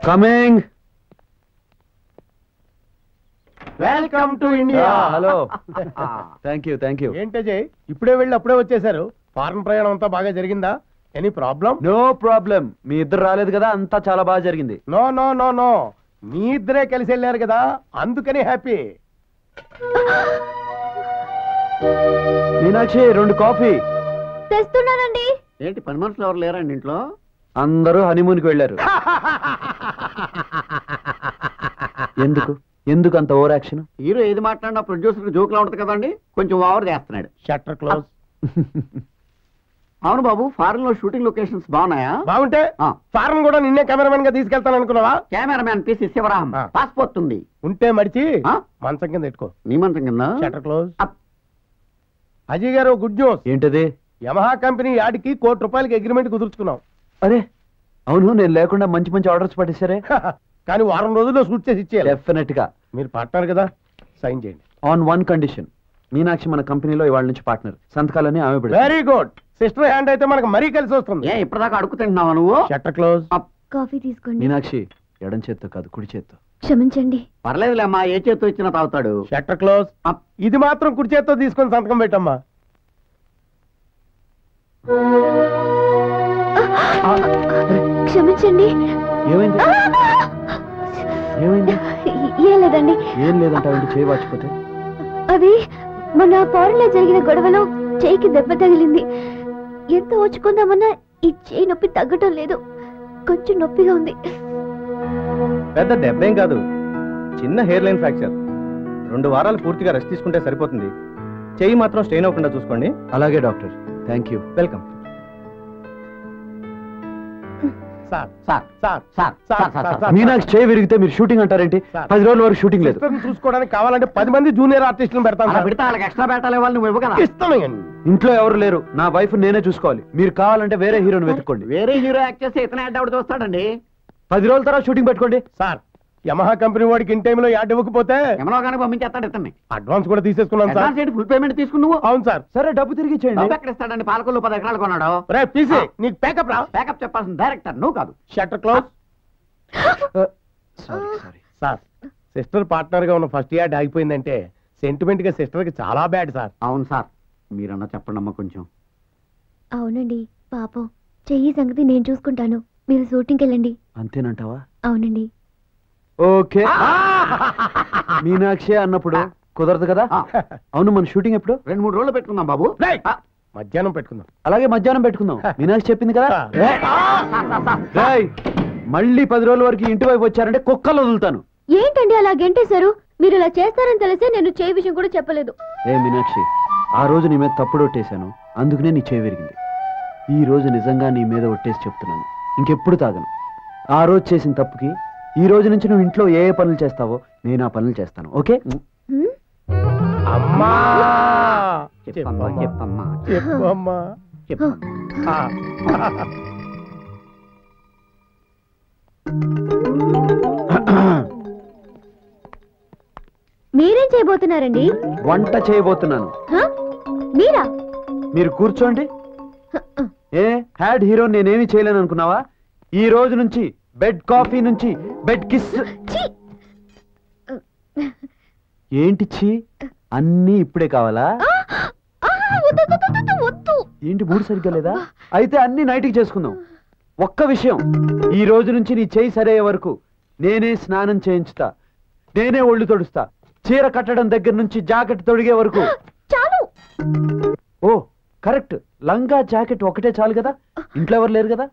Coming. Welcome to India. Hello. Thank you. ఏంటజయ్ ఇప్పుడే వెళ్ళి అప్పుడే వచ్చేసారు? ఫారెన్ ప్రయాణం అంతా బాగా జరిగిందా? Any problem? No problem. మీ ఇద్దరు రాలేదు కదా, అంతా చాలా బాగా జరిగింది. నో నో నో నో, మీ ఇద్దరే కలిసి వెళ్ళారు కదా, అందుకని హ్యాపీ. మీనాక్షి 2 కాఫీ తెస్తున్నానండి. ఏంటి పని మనుషులు ఎవరు లేరండి ఇంట్లో? అందరూ హనీమూన్కి వెళ్ళారు. ఎందుకు అంత ఓవర్ యాక్షన్? హీరో ఏది మాట్లాడినా ప్రొడ్యూసర్ జోక్లా ఉంటది కదండి, కొంచెం ఓవర్ చేస్తున్నాడు. Shutter close. అవును బాబు, ఫారెన్ లో షూటింగ్ లొకేషన్స్ బాగున్నాయా? బాగుంటే ఫారెన్ కూడా నిన్నే కెమెరామెన్ గా తీసుకెళ్తాను అనుకున్నావా? కెమెరామ్యాన్ పిసి శివరాం పాస్పోర్ట్ ఉంది. ఉంటే మడిచి మంచం కింద పెట్టుకో. నీ మంచం కింద? Shutter close. అజయ్ గారు గుడ్ న్యూస్. ఏంటది? యమహా కంపెనీ యాడికి ₹1 కోటి అగ్రిమెంట్ కుదుర్చుకున్నాం. అరే అవును, నేను లేకుండా మంచి ఆర్డర్స్ పట్టేశారే. కానీ వారం రోజుల్లో షూట్ చేసి ఇచ్చేయాలి. డెఫినెట్ గా. మీరు పార్ట్నర్ కదా, సైన్ చేయండి. On 1 condition. మీనాక్షి మన కంపెనీలో ఇవాళ నుంచి పార్ట్నర్. సంతకాలని ఆమె పెడతారు. Very good. సిస్టర్ హ్యాండ్ అయితే మనకు మరీ కలిసి వస్తుంది. ఇప్పటిదాకా అడుగుతున్నావా నువ్వు? Shutter close. కాఫీ తీసుకోండి. మీనాక్షి ఎడం చేత్తో కాదు, కుడి చేత్తో. క్షమించండి. పర్లేదులేమ్మా, ఏ చేత్తో ఇచ్చినా తాగుతాడు. Shutter close. ఇది మాత్రం కుడి చేత్తో తీసుకొని సంతకం పెట్టమ్మా. క్షమించండి. ఏమైంది? ఏం లేదండి. ఏం లేదంటావేంటి? చేయి వాచిపోతే? అది మన ఫారెన్ లో జరిగిన గొడవలో చేయికి దెబ్బ తగిలింది. ఎంత ఓచుకుందామన్నా ఈ చేయి నొప్పి తగ్గటం లేదు. కొంచెం నొప్పిగా ఉంది. పెద్ద దెబ్బేం కాదు, చిన్న హెయిర్ లైన్ ఫ్రాక్చర్. 2 వారాలు పూర్తిగా రెస్ట్ తీసుకుంటే సరిపోతుంది. చెయ్యి మాత్రం స్ట్రెయిన్ అవ్వకుండా చూసుకోండి. అలాగే doctor. Thank you. Welcome. Meenakshi చేయి విరిగితే మీరు షూటింగ్ అంటారేంటి? 10 రోజుల వరకు షూటింగ్ లేదు. చూసుకోవడానికి కావాలంటే 10 మంది జూనియర్ ఆర్టిస్టులను పెడతాను. పెడితే వాళ్ళకి ఎక్స్ట్రా పెట్టాలి, వాళ్ళు నువ్వు ఇవ్వగలవు. ఇస్తాను. ఇంట్లో ఎవరు లేరు, నా వైఫ్ నేనే చూసుకోవాలి. మీరు కావాలంటే వేరే హీరోని వెతుక్కోండి. వేరే హీరో యాక్ట్ చేస్తే ఇతనే యాడ్ అవుట్ చూస్తాడండి. 10 రోజుల తర్వాత షూటింగ్ పెట్టుకోండి. సార్, యమహా కంపెనీ వాడికి ఇన్ టైంలో యాడ్ ఇవ్వకపోతే యమలో కానీ పంపించేస్తాడు ఇతన్ని. అడ్వాన్స్ కూడా తీసేసుకున్నాను సార్. ఫుల్ పేమెంట్ తీసుకున్నావు? అవును సార్. సరే డబ్బు తిరిగి ఇచ్చేయండి. డబ్బు ఎక్కడ ఇస్తాడండి? పాలకొల్లు 10 ఎకరాలు కొన్నాడు. నీకు ప్యాకప్ రా. ప్యాకప్ చెప్పాల్సిన డైరెక్టర్ నువ్వు కాదు. Shutter close. Sir, sister partner గా ఉన్న ఫస్ట్ యాడ్ ఆగిపోయిందంటే సెంటిమెంట్ గా సిస్టర్ కి చాలా బ్యాడ్ సార్. అవును సార్, మీరన్నా చెప్పండి అమ్మా కొంచెం. అవునండి, పాపం చెయ్యి సంగతి నేను చూసుకుంటాను. మీరు షూటింగ్కి వెళ్ళండి. అంతేనంటావా? అవునండి. ఓకే. మీనాక్షి అన్నప్పుడు కుదరదు కదా. అవును, మన షూటింగ్ ఎప్పుడు? 2-3 రోజులు పెట్టుకుందాం బాబు. మధ్యాహ్నం పెట్టుకుందాం. అలాగే మధ్యాహ్నం పెట్టుకుందాం. మీనాక్షి చెప్పింది కదా. మళ్ళీ 10 రోజుల వరకు ఇంటి వైపు వచ్చారంటే కుక్కలు వదులుతాను. ఏంటండి అలా గెంటేశారు? మీరు ఇలా చేస్తారని తెలిసే నేను చేయి విషయం కూడా చెప్పలేదు. ఏ మీనాక్షి, ఆ రోజు నీ మీద తప్పుడు ఒట్టేశాను, అందుకనే నీ చేయి విరిగింది. ఈ రోజు నిజంగా నీ మీద ఒట్టేసి చెప్తున్నాను, ఇంకెప్పుడు తాగను. ఆ రోజు చేసిన తప్పుకి ఈ రోజు నుంచి నువ్వు ఇంట్లో ఏ పనులు చేస్తావో నేను ఆ పనులు చేస్తాను. ఓకే? అమ్మా చెప్పమ్మా చెప్పమ్మా చెప్పమ్మా చెప్పమ్మా. మీరేం చేయబోతున్నారండి? వంట చేయబోతున్నాను. మీరా? మీరు కూర్చోండి. ఏ హ్యాడ్ హీరో నేనేమి చేయలేను అనుకున్నావా? ఈ రోజు నుంచి బెడ్ కాఫీ నుంచి బెడ్ కిస్. ఏంటి చీ? అన్నీ ఇప్పుడే కావాలా? ఏంటి మూడు సరిగ్గా లేదా? అయితే అన్ని నైట్కి చేసుకుందాం. ఒక్క విషయం, ఈ రోజు నుంచి నీ చేయి సరయ్యే వరకు నేనే స్నానం చేయించుతా, నేనే ఒళ్ళు తొడుస్తా. చీర కట్టడం దగ్గర నుంచి జాకెట్ తొడిగే వరకు. చాలు. ఓ కరెక్ట్, లంగా జాకెట్ ఒకటే చాలు కదా. ఇంట్లో ఎవరు లేరు కదా.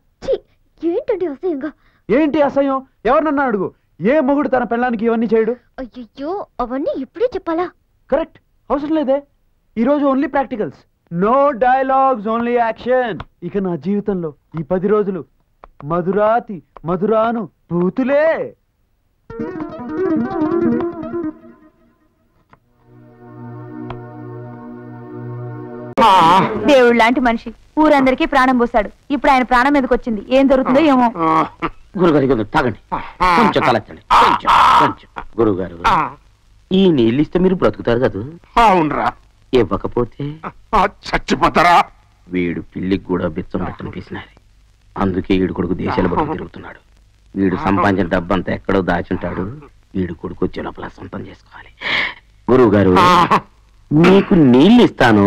ఏంటండి అసహ్యంగా? ఏంటి అసహ్యం? ఎవరినన్నా అడుగు. ఏ మొగుడు తన పెళ్ళానికి ఇవన్నీ చేయడు? అయ్యో, అవన్నీ ఇప్పుడే చెప్పాలా? కరెక్ట్, అవసరం లేదే. ఈ రోజు only practicals, no dialogues, only action. ఇక నా జీవితంలో ఈ 10 రోజులు మధురాతి మధురాను బూతులే. దేవుడు లాంటి మనిషి ఊరందరికీ ప్రాణం పోస్తాడు. ఇప్పుడు ఆయన ప్రాణం మీదకి వచ్చింది. ఏం జరుగుతుందో ఏమో. గురుగారు తాగండి, కొంచెం తలెత్తండి, కొంచెం. గురుగారు, ఈ నీళ్ళు ఇస్తే మీరు బ్రతుకుతారు కదా? అవునరా. ఇవ్వకపోతే చచ్చిపోతారా? వీడు పిల్లికి కూడా బిచ్చం పెట్టని పీసినారు. అందుకే ఈడు కొడుకు దేశాల బతుకు తిరుగుతున్నాడు. వీడు సంపాదించిన డబ్బంతా ఎక్కడో దాచుంటాడు. వీడు కొడుకు వచ్చే లోపల సొంతం చేసుకోవాలి. గురువు గారు, మీకు నీళ్ళు ఇస్తాను,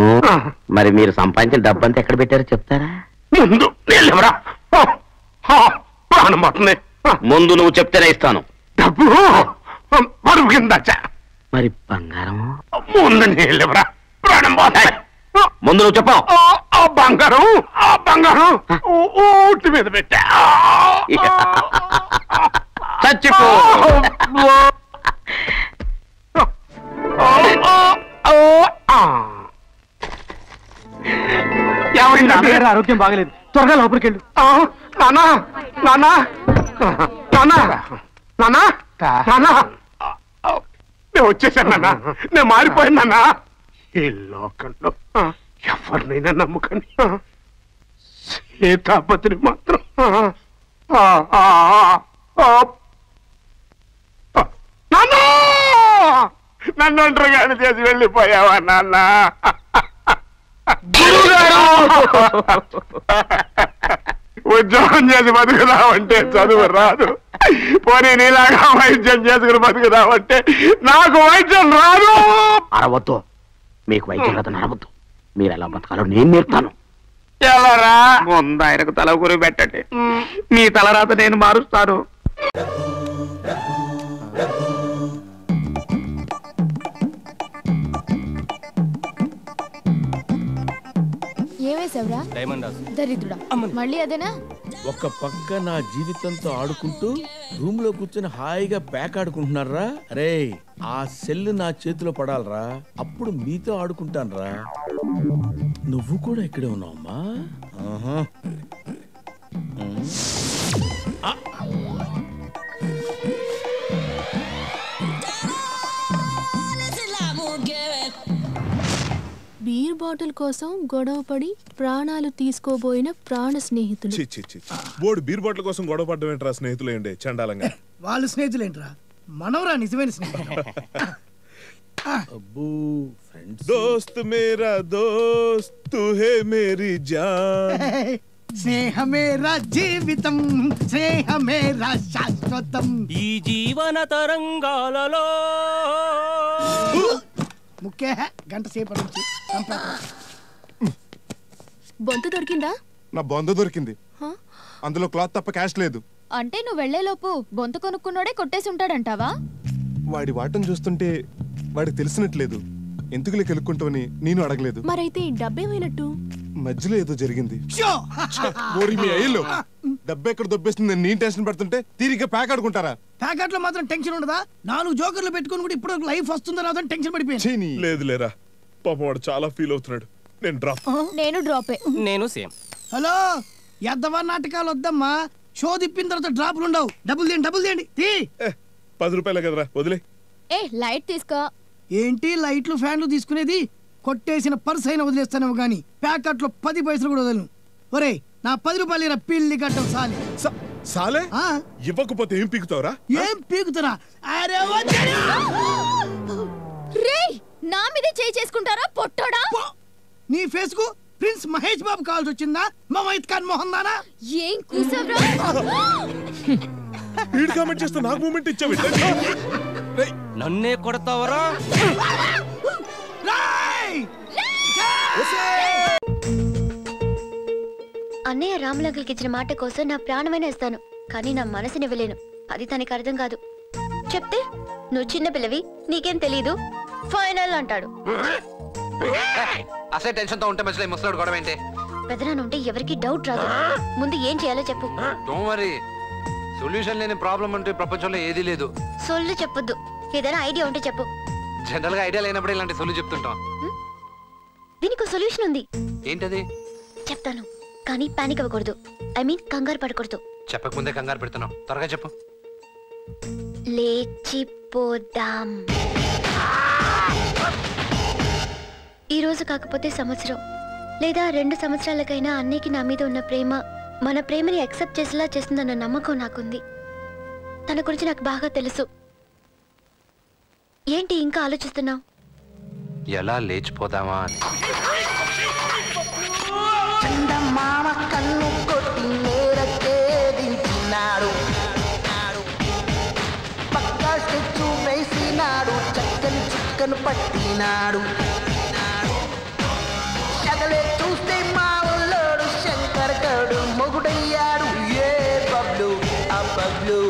మరి మీరు సంపాదించిన డబ్బంతా ఎక్కడ పెట్టారో చెప్తారా? ముందు నీళ్ళెవరా? ప్రాణం పోతుంది. ముందు నువ్వు చెప్తేనే ఇస్తాను. డబ్బు పరువు కింద మరి బంగారం? ముందు నీళ్ళెవరా? ప్రాణం పోతాయి. ముందు నువ్వు చెప్పావు. బంగారం ఊటి మీద పెట్టా. చచ్చిపో. ఆరోగ్యం బాగలేదు, త్వరగా లోపలికి వెళ్ళు. నానా నానా నానా నానా నానా, నేను వచ్చేసాను నాన్న, నేను మారిపోయాను నాన్న. ఈ లోకంలో ఎవరినైనా నమ్ముకని సీతాపతిని మాత్రం నాన్న, నన్ను ఒంటరిగాని చేసి వెళ్ళిపోయావా నాన్న? ఉద్యోగం చేసి బతుకుదామంటే చదువు రాదు, పోనీ నీలాగా వైద్యం చేసుకుని బతుకుదామంటే నాకు వైద్యం రాదు. అరవద్దు, మీకు వైద్యం రాదని అరవద్దు. మీరు ఎలా బతకాలో నేను నేర్పుతాను. ఎలారా? ముందు ఆయనకు తల గురి పెట్టండి, మీ తలరాత నేను మారుస్తాను. ఏమేశావురా? దరిద్రుడా, మళ్ళీ అదేనా? ఒక పక్క నా జీవితంతో ఆడుకుంటూ రూమ్ లో కూర్చొని హాయిగా ప్యాక్ ఆడుకుంటున్నారా? అరే, ఆ సెల్ నా చేతిలో పడాలరా, అప్పుడు మీతో ఆడుకుంటానరా. నువ్వు కూడా ఇక్కడే ఉన్నావమ్మా. బీర్ బాటిల్ కోసం గొడవ పడి ప్రాణాలు తీసుకోబోయిన ప్రాణ స్నేహితులు. బోర్డు బీర్ బాటిల్ కోసం గొడవ పడ్డం ఏంట్రా? స్నేహితులు ఏంటి చండాలంగా? వాళ్ళు స్నేహితులేంట్రా, మనవరా నిజమైన స్నేహితులు. దోస్త్ మేరా దోస్త్ తు హే మేరీ జాన్, స్నేహమేరా జీవితం, స్నేహమేరా శాశ్వతం. ఈ జీవన తరంగాలలో ముఖ్య గంట సేపు నుంచి బొంత దొరికిందా? నా బొంద దొరికింది, అందులో క్లాత్ తప్ప క్యాష్ లేదు. అంటే నువ్వు వెళ్లేలోపు బొంత కొనుక్కున్నాడే కొట్టేసి ఉంటాడంటావా? వాడి వాటం చూస్తుంటే వాడికి తెలిసినట్లేదు. ఎందుకులే కెలుక్కుంటావని నేను అడగలేదు. మరైతే డబ్బేమైనట్టు? మధ్యలో ఏదో జరిగింది. డబ్బు ఎక్కడ దొబ్బేస్తుంది నేను టెన్షన్ పడుతుంటే తీరిగ్గా ప్యాక్ ఆడుకుంటారా? ప్యాకెట్ లో మాత్రం టెన్షన్ ఉండదా? 4 జోకర్లు పెట్టుకుని కూడా ఇప్పుడు లైఫ్ వస్తుందో రాదో టెన్షన్ పడిపోయింది. లేదు లేరా, పాపం వాడు చాలా ఫీల్ అవుతున్నాడు. నేను డ్రాప్. నేను డ్రాపే. నేను సేమ్. హలో, ఎద్దవా నాటకాలు వద్దమ్మా. షో తిప్పిన తర్వాత డ్రాప్లు ఉండవు. డబ్బులు తీయండి. 10 రూపాయలే కదరా, వదిలే. ఏ లైట్ తీసుకో. ఏంటి లైట్లు ఫ్యాన్లు తీసుకునేది? కొట్టేసిన పర్స్ అయినా వదిలేస్తానేమో గానీ ప్యాకెట్ లో 10 పైసలు కూడా వదలను. ఒరే, నా 10 రూపాయలు పిల్లి గడ్డం సాలి. సాలే ఇవ్వకపోతే ఏం పీకుతావురా? ఏం పీకుతారా? నా మీదే చేయి చేసుకుంటారా పొట్టోడా? నీ ఫేస్ కు ప్రిన్స్ మహేష్ బాబు కావాల్సి వచ్చిందా? మమైత్ ఖాన్ మోహన్ దానా? ఏం కూసవ్రా? వీడు కామెంట్ చేస్తా నాకు మూమెంట్ ఇచ్చావు. నన్నే కొడతావరా? అన్నయ్య రాములంకల్కి ఇచ్చిన మాట కోసం నా ప్రాణమైనా ఇస్తాను, కానీ నా మనసుని ఇవ్వలేను. అది తనకి అర్థం కాదు. చెప్తే నువ్వు చిన్న పిల్లవి, నీకేం తెలీదు, ఫైనల్ అంటాడు. అసలు టెన్షన్ తో ఉంటే మధ్యలో ముసలాడు గొడవ ఏంటి? పెదనాన్న ఉంటే ఎవరికి డౌట్ రాదు. ముందు ఏం చేయాలో చెప్పు. డోంట్ వరీ, సొల్యూషన్ లేని ప్రాబ్లం అంటే ప్రపంచంలో ఏదీ లేదు. సొల్లు చెప్పొద్దు, ఏదైనా ఐడియా ఉంటే చెప్పు. జనరల్ గా ఐడియా లేనప్పుడు ఇలాంటి సొల్లు చెప్తుంటాం. దీనికి సొల్యూషన్ ఉంది. ఏంటది? చెప్తాను, కానీ పానిక్ అవ్వకూడదు. ఐ మీన్ కంగారు పడకూడదు. చెప్పకముందే కంగారు పెడుతున్నాం, త్వరగా చెప్పు. లేచిపోదాం. ఈ రోజు కాకపోతే సంవత్సరం లేదా 2 సంవత్సరాలకైనా అన్నయ్యకి నా మీద ఉన్న ప్రేమ మన ప్రేమని యాక్సెప్ట్ చేసేలా చేస్తుందన్న నమ్మకం నాకుంది. తన గురించి నాకు బాగా తెలుసు. ఏంటి ఇంకా ఆలోచిస్తున్నావు? ఎలా లేచిపోదామా అని. చందమామ కన్ను కొట్టి నేరకే దించినాడు, బుక్కను పట్టినాడు సగలే చూస్తే మా ఊళ్ళోడు శంకర్ గడు మొగుడయ్యాడు ఏ బబ్లు ఆ బబ్లు.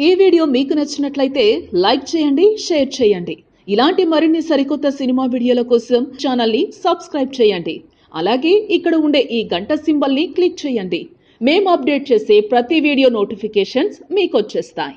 ఈ వీడియో మీకు నచ్చినట్లయితే లైక్ చేయండి, షేర్ చేయండి. ఇలాంటి మరిన్ని సరికొత్త సినిమా వీడియోల కోసం ఛానల్ని సబ్స్క్రైబ్ చేయండి. అలాగే ఇక్కడ ఉండే ఈ గంట సింబల్ని క్లిక్ చేయండి. మేము అప్డేట్ చేసే ప్రతి వీడియో నోటిఫికేషన్స్ మీకు వచ్చేస్తాయి.